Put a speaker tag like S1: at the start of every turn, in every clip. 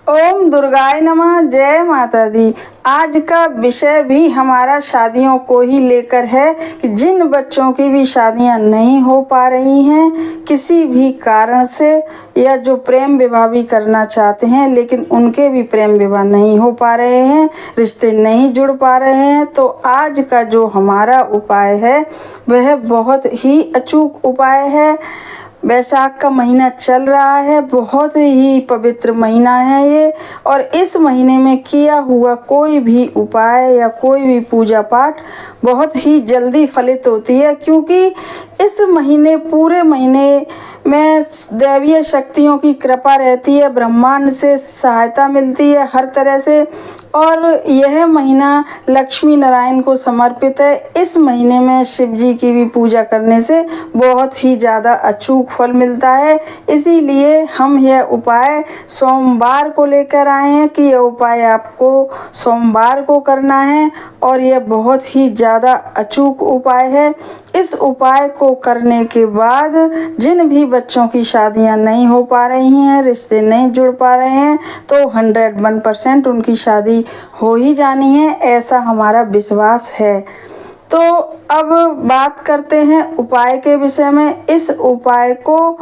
S1: ओम दुर्गाय नमः। जय माता दी। आज का विषय भी हमारा शादियों को ही लेकर है कि जिन बच्चों की भी शादियां नहीं हो पा रही हैं किसी भी कारण से, या जो प्रेम विवाह भी करना चाहते हैं लेकिन उनके भी प्रेम विवाह नहीं हो पा रहे हैं, रिश्ते नहीं जुड़ पा रहे हैं, तो आज का जो हमारा उपाय है वह बहुत ही अचूक उपाय है। वैशाख का महीना चल रहा है, बहुत ही पवित्र महीना है ये, और इस महीने में किया हुआ कोई भी उपाय या कोई भी पूजा पाठ बहुत ही जल्दी फलित होती है, क्योंकि इस महीने पूरे महीने में दैवीय शक्तियों की कृपा रहती है, ब्रह्मांड से सहायता मिलती है हर तरह से, और यह महीना लक्ष्मी नारायण को समर्पित है। इस महीने में शिव जी की भी पूजा करने से बहुत ही ज़्यादा अचूक फल मिलता है। इसीलिए हम यह उपाय सोमवार को लेकर आए हैं कि यह उपाय आपको सोमवार को करना है, और यह बहुत ही ज़्यादा अचूक उपाय है। इस उपाय को करने के बाद जिन भी बच्चों की शादियां नहीं हो पा रही हैं, रिश्ते नहीं जुड़ पा रहे हैं, तो 101% उनकी शादी हो ही जानी है, ऐसा हमारा विश्वास है। तो अब बात करते हैं उपाय के विषय में। इस उपाय को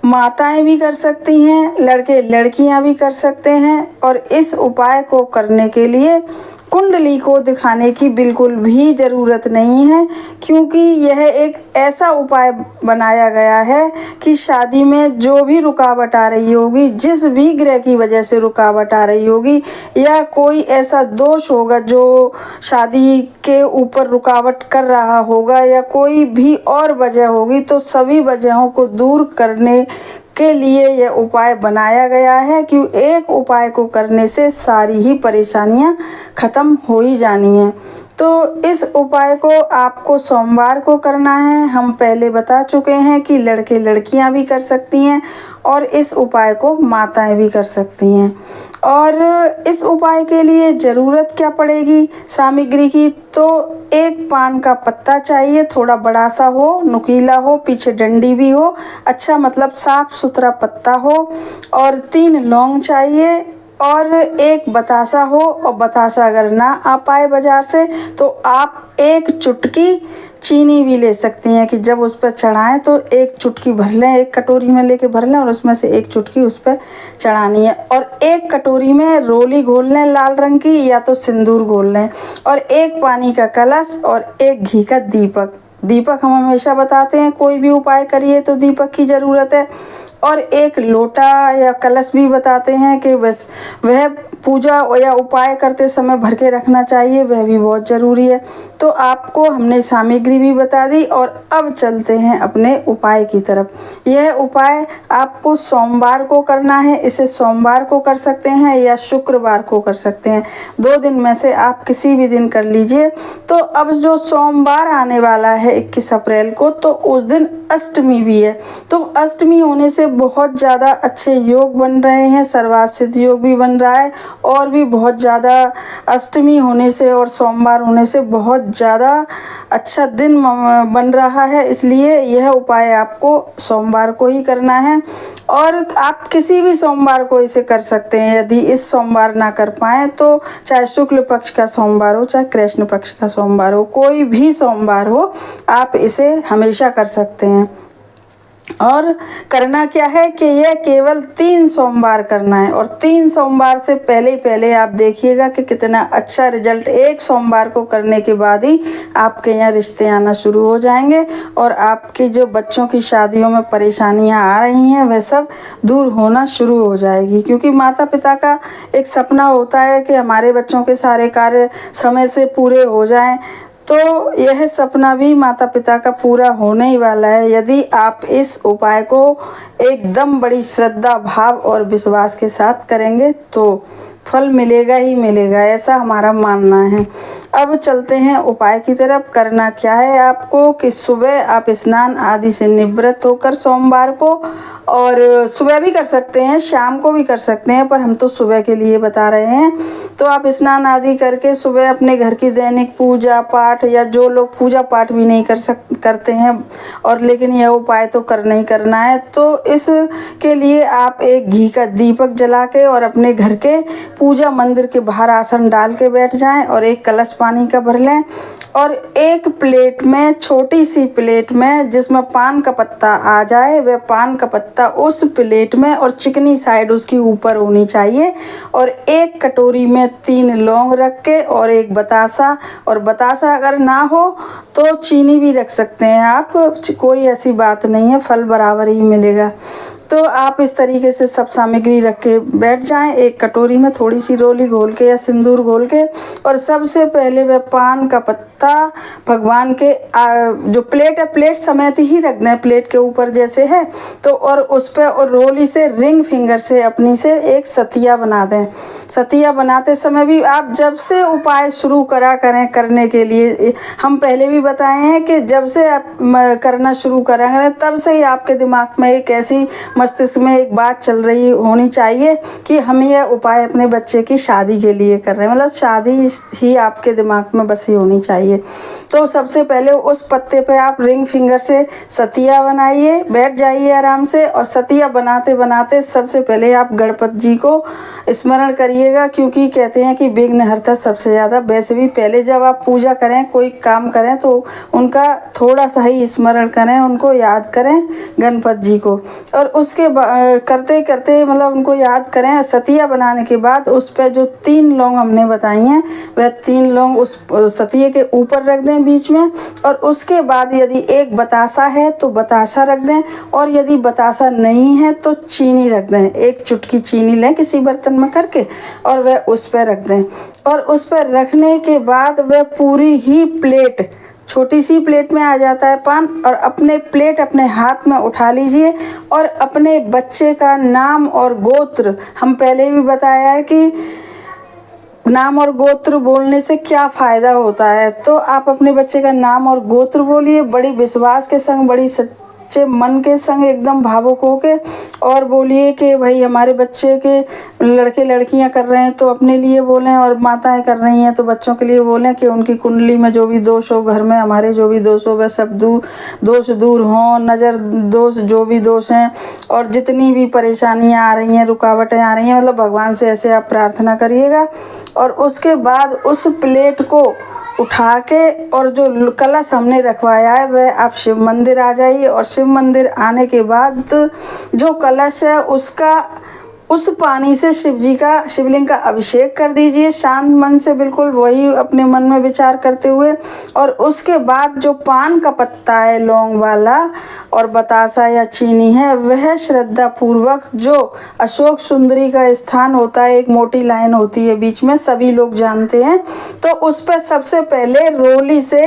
S1: माताएं भी कर सकती हैं, लड़के लड़कियां भी कर सकते हैं, और इस उपाय को करने के लिए कुंडली को दिखाने की बिल्कुल भी ज़रूरत नहीं है, क्योंकि यह एक ऐसा उपाय बनाया गया है कि शादी में जो भी रुकावट आ रही होगी, जिस भी ग्रह की वजह से रुकावट आ रही होगी, या कोई ऐसा दोष होगा जो शादी के ऊपर रुकावट कर रहा होगा, या कोई भी और वजह होगी, तो सभी वजहों को दूर करने के लिए यह उपाय बनाया गया है कि एक उपाय को करने से सारी ही परेशानियां ख़त्म हो ही जानी हैं। तो इस उपाय को आपको सोमवार को करना है। हम पहले बता चुके हैं कि लड़के लड़कियां भी कर सकती हैं, और इस उपाय को माताएं भी कर सकती हैं। और इस उपाय के लिए ज़रूरत क्या पड़ेगी सामग्री की, तो एक पान का पत्ता चाहिए, थोड़ा बड़ा सा हो, नुकीला हो, पीछे डंडी भी हो, अच्छा मतलब साफ सुथरा पत्ता हो, और 3 लौंग चाहिए, और एक बतासा हो, और बतासा अगर ना आ पाए बाज़ार से तो आप एक चुटकी चीनी भी ले सकती हैं कि जब उस पर चढ़ाएं तो एक चुटकी भर लें, एक कटोरी में लेके भर लें, और उसमें से एक चुटकी उस पर चढ़ानी है। और एक कटोरी में रोली घोल लें लाल रंग की, या तो सिंदूर घोल लें, और एक पानी का कलश, और एक घी का दीपक हम हमेशा बताते हैं कोई भी उपाय करिए तो दीपक की ज़रूरत है, और एक लोटा या कलश भी बताते हैं कि बस वह पूजा या उपाय करते समय भर के रखना चाहिए, वह भी बहुत ज़रूरी है। तो आपको हमने सामग्री भी बता दी, और अब चलते हैं अपने उपाय की तरफ। यह उपाय आपको सोमवार को करना है। इसे सोमवार को कर सकते हैं या शुक्रवार को कर सकते हैं, 2 दिन में से आप किसी भी दिन कर लीजिए। तो अब जो सोमवार आने वाला है 21 अप्रैल को, तो उस दिन अष्टमी भी है। तो अष्टमी होने से बहुत ज़्यादा अच्छे योग बन रहे हैं, सर्वार्थ सिद्ध योग भी बन रहा है, और भी बहुत ज़्यादा अष्टमी होने से और सोमवार होने से बहुत ज़्यादा अच्छा दिन बन रहा है। इसलिए यह उपाय आपको सोमवार को ही करना है, और आप किसी भी सोमवार को इसे कर सकते हैं। यदि इस सोमवार ना कर पाएँ तो चाहे शुक्ल पक्ष का सोमवार हो, चाहे कृष्ण पक्ष का सोमवार हो, कोई भी सोमवार हो, आप इसे हमेशा कर सकते हैं। और करना क्या है कि यह केवल 3 सोमवार करना है, और 3 सोमवार से पहले आप देखिएगा कि कितना अच्छा रिजल्ट एक सोमवार को करने के बाद ही आपके यहाँ रिश्ते आना शुरू हो जाएंगे, और आपकी जो बच्चों की शादियों में परेशानियां आ रही हैं वह सब दूर होना शुरू हो जाएगी। क्योंकि माता पिता का एक सपना होता है कि हमारे बच्चों के सारे कार्य समय से पूरे हो जाएं, तो यह सपना भी माता पिता का पूरा होने ही वाला है यदि आप इस उपाय को एकदम बड़ी श्रद्धा भाव और विश्वास के साथ करेंगे, तो फल मिलेगा ही मिलेगा, ऐसा हमारा मानना है। अब चलते हैं उपाय की तरफ। करना क्या है आपको कि सुबह आप स्नान आदि से निवृत्त होकर सोमवार को, और सुबह भी कर सकते हैं, शाम को भी कर सकते हैं, पर हम तो सुबह के लिए बता रहे हैं। तो आप स्नान आदि करके सुबह अपने घर की दैनिक पूजा पाठ, या जो लोग पूजा पाठ भी नहीं करते हैं और लेकिन यह उपाय तो करना ही करना है, तो इसके लिए आप एक घी का दीपक जला के और अपने घर के पूजा मंदिर के बाहर आसन डाल के बैठ जाएं और एक कलश पानी का भर लें, और एक प्लेट में, छोटी सी प्लेट में जिसमें पान का पत्ता आ जाए, वह पान का पत्ता उस प्लेट में और चिकनी साइड उसकी ऊपर होनी चाहिए, और एक कटोरी में 3 लौंग रख के और एक बतासा, और बतासा अगर ना हो तो चीनी भी रख सकते हैं आप, कोई ऐसी बात नहीं है, फल बराबर ही मिलेगा। तो आप इस तरीके से सब सामग्री रख के बैठ जाएं एक कटोरी में, थोड़ी सी रोली घोल के या सिंदूर घोल के, और सबसे पहले वह पान का पत्ता भगवान के जो प्लेट है, प्लेट समेत ही रख दें, प्लेट के ऊपर जैसे है तो, और उस पर और रोली से रिंग फिंगर से अपनी से एक सतिया बना दें। सतिया बनाते समय भी आप जब से उपाय शुरू करें करने के लिए, हम पहले भी बताए हैं कि जब से आप करना शुरू करें तब से ही आपके दिमाग में एक ऐसी, मस्तिष्क में एक बात चल रही होनी चाहिए कि हम यह उपाय अपने बच्चे की शादी के लिए कर रहे हैं, मतलब शादी ही आपके दिमाग में बसी होनी चाहिए। तो सबसे पहले उस पत्ते पे आप रिंग फिंगर से सतिया बनाइए, बैठ जाइए आराम से, और सतिया बनाते बनाते सबसे पहले आप गणपति जी को स्मरण करिएगा, क्योंकि कहते हैं कि विघ्नहर्ता सबसे ज़्यादा। वैसे भी पहले जब आप पूजा करें, कोई काम करें, तो उनका थोड़ा सा ही स्मरण करें, उनको याद करें गणपति जी को, और उसके करते करते मतलब उनको याद करें। सतिया बनाने के बाद उस पर जो 3 लौंग हमने बताई हैं, वह 3 लौंग उस सतिये के ऊपर रख दें बीच में, और उसके बाद यदि एक बतासा है तो बतासा रख दें, और यदि बतासा नहीं है तो चीनी रख दें। एक चुटकी चीनी लें किसी बर्तन में करके और वह उस पर रख दें, और उस पर रखने के बाद वह पूरी ही प्लेट, छोटी सी प्लेट में आ जाता है पान, और अपने प्लेट अपने हाथ में उठा लीजिए और अपने बच्चे का नाम और गोत्र, हम पहले भी बताया है कि नाम और गोत्र बोलने से क्या फ़ायदा होता है, तो आप अपने बच्चे का नाम और गोत्र बोलिए बड़ी विश्वास के संग, बड़ी सच्चे मन के संग, एकदम भावुक होके, और बोलिए कि भाई हमारे बच्चे के लड़के लड़कियां कर रहे हैं तो अपने लिए बोलें, और माताएं कर रही हैं तो बच्चों के लिए बोलें कि उनकी कुंडली में जो भी दोष हो, घर में हमारे जो भी दोष हो, वह सब दोष दूर हों, नज़र दोष जो भी दोष हैं, और जितनी भी परेशानियां आ रही हैं, रुकावटें आ रही हैं, मतलब भगवान से ऐसे आप प्रार्थना करिएगा। और उसके बाद उस प्लेट को उठा के, और जो कलश हमने रखवाया है वह आप शिव मंदिर आ जाइए, और शिव मंदिर आने के बाद जो कलश है उसका, उस पानी से शिवलिंग का अभिषेक कर दीजिए शांत मन से, बिल्कुल वही अपने मन में विचार करते हुए। और उसके बाद जो पान का पत्ता है लौंग वाला और बतासा या चीनी है, वह श्रद्धा पूर्वक, जो अशोक सुंदरी का स्थान होता है, एक मोटी लाइन होती है बीच में, सभी लोग जानते हैं, तो उस पर सबसे पहले रोली से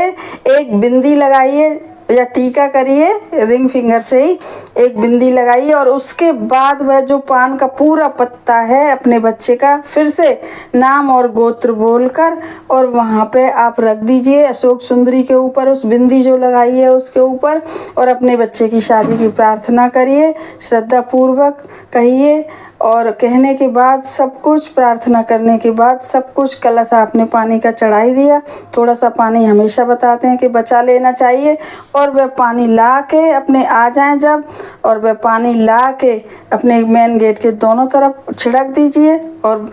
S1: एक बिंदी लगाइए या टीका करिए, रिंग फिंगर से ही एक बिंदी लगाइए, और उसके बाद वह जो पान का पूरा पत्ता है अपने बच्चे का, फिर से नाम और गोत्र बोलकर और वहाँ पे आप रख दीजिए अशोक सुंदरी के ऊपर, उस बिंदी जो लगाई है उसके ऊपर, और अपने बच्चे की शादी की प्रार्थना करिए, श्रद्धा पूर्वक कहिए। और कहने के बाद सब कुछ, प्रार्थना करने के बाद सब कुछ, कलश आपने पानी का चढ़ाई दिया, थोड़ा सा पानी हमेशा बताते हैं कि बचा लेना चाहिए, और वह पानी ला के अपने आ जाएं जब, और वह पानी ला के अपने मेन गेट के दोनों तरफ छिड़क दीजिए। और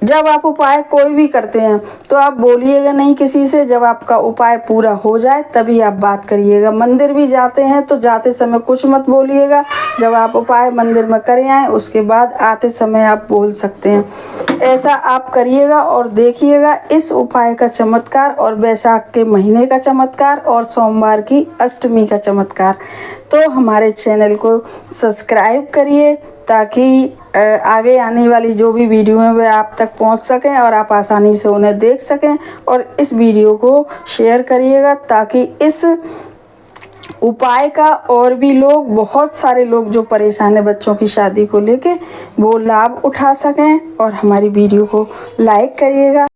S1: जब आप उपाय कोई भी करते हैं तो आप बोलिएगा नहीं किसी से, जब आपका उपाय पूरा हो जाए तभी आप बात करिएगा। मंदिर भी जाते हैं तो जाते समय कुछ मत बोलिएगा, जब आप उपाय मंदिर में कर आएँ उसके बाद आते समय आप बोल सकते हैं। ऐसा आप करिएगा और देखिएगा इस उपाय का चमत्कार, और वैशाख के महीने का चमत्कार, और सोमवार की अष्टमी का चमत्कार। तो हमारे चैनल को सब्सक्राइब करिए ताकि आगे आने वाली जो भी वीडियो हैं वे आप तक पहुंच सकें और आप आसानी से उन्हें देख सकें, और इस वीडियो को शेयर करिएगा ताकि इस उपाय का और भी लोग, बहुत सारे लोग जो परेशान हैं बच्चों की शादी को लेके, वो लाभ उठा सकें। और हमारी वीडियो को लाइक करिएगा।